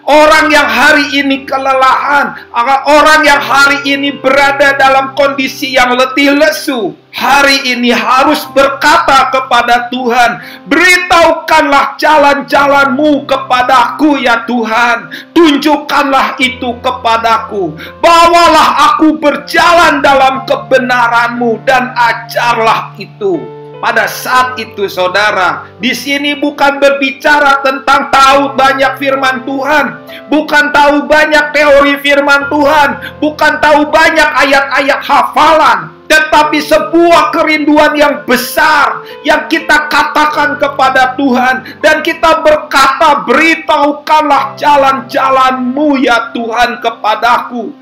Orang yang hari ini kelelahan, orang yang hari ini berada dalam kondisi yang letih lesu, hari ini harus berkata kepada Tuhan, beritahukanlah jalan-jalan-Mu kepadaku ya Tuhan. Tunjukkanlah itu kepadaku. Bawalah aku berjalan dalam kebenaran-Mu dan ajarlah itu. Pada saat itu saudara, di sini bukan berbicara tentang tahu banyak firman Tuhan, bukan tahu banyak teori firman Tuhan, bukan tahu banyak ayat-ayat hafalan, tetapi sebuah kerinduan yang besar yang kita katakan kepada Tuhan, dan kita berkata, beritahukanlah jalan-jalan-Mu ya Tuhan kepadaku.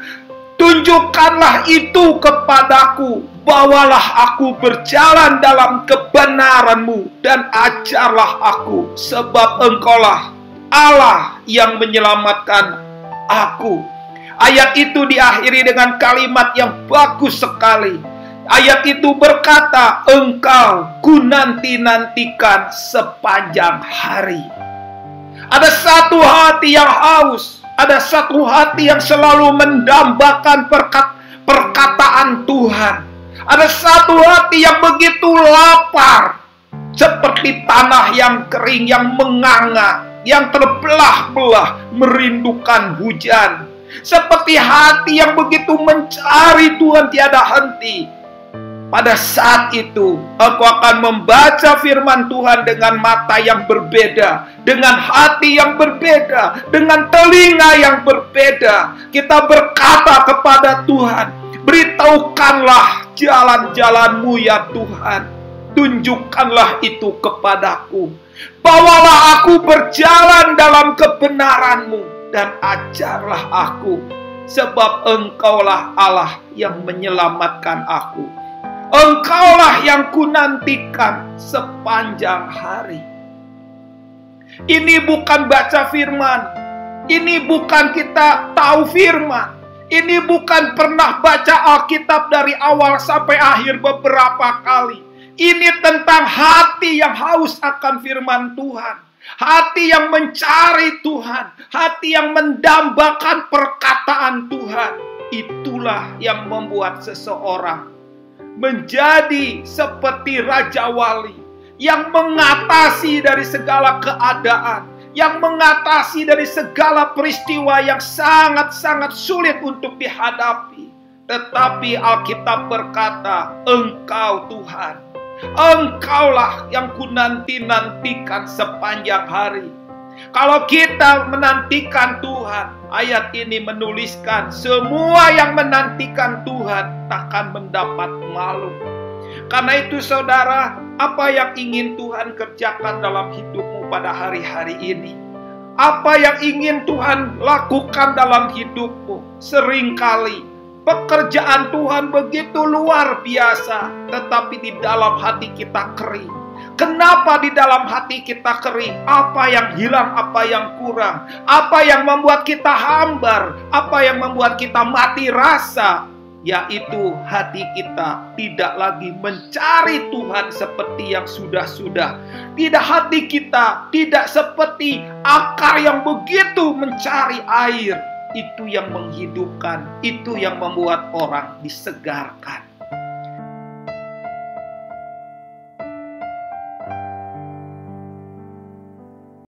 Tunjukkanlah itu kepadaku. Bawalah aku berjalan dalam kebenaran-Mu dan ajarlah aku, sebab Engkaulah Allah yang menyelamatkan aku. Ayat itu diakhiri dengan kalimat yang bagus sekali. Ayat itu berkata, Engkau ku nanti-nantikan sepanjang hari. Ada satu hati yang haus, ada satu hati yang selalu mendambakan perkataan Tuhan. Ada satu hati yang begitu lapar, seperti tanah yang kering, yang menganga, yang terbelah-belah, merindukan hujan. Seperti hati yang begitu mencari Tuhan tiada henti. Pada saat itu, aku akan membaca firman Tuhan dengan mata yang berbeda, dengan hati yang berbeda, dengan telinga yang berbeda. Kita berkata kepada Tuhan, beritahukanlah jalan-jalan-Mu ya Tuhan. Tunjukkanlah itu kepadaku. Bawalah aku berjalan dalam kebenaran-Mu dan ajarlah aku. Sebab Engkaulah Allah yang menyelamatkan aku. Engkaulah yang kunantikan sepanjang hari. Ini bukan baca firman. Ini bukan kita tahu firman. Ini bukan pernah baca Alkitab dari awal sampai akhir beberapa kali. Ini tentang hati yang haus akan firman Tuhan. Hati yang mencari Tuhan. Hati yang mendambakan perkataan Tuhan. Itulah yang membuat seseorang menjadi seperti Raja Wali yang mengatasi dari segala keadaan, yang mengatasi dari segala peristiwa yang sangat-sangat sulit untuk dihadapi. Tetapi Alkitab berkata, Engkau Tuhan, Engkaulah yang kunanti-nantikan sepanjang hari. Kalau kita menantikan Tuhan, ayat ini menuliskan, semua yang menantikan Tuhan takkan mendapat malu. Karena itu saudara, apa yang ingin Tuhan kerjakan dalam hidupmu pada hari-hari ini? Apa yang ingin Tuhan lakukan dalam hidupmu? Seringkali pekerjaan Tuhan begitu luar biasa, tetapi di dalam hati kita kering. Kenapa di dalam hati kita kering? Apa yang hilang, apa yang kurang? Apa yang membuat kita hambar? Apa yang membuat kita mati rasa? Yaitu hati kita tidak lagi mencari Tuhan seperti yang sudah-sudah. Tidak, hati kita tidak seperti akar yang begitu mencari air. Itu yang menghidupkan, itu yang membuat orang disegarkan.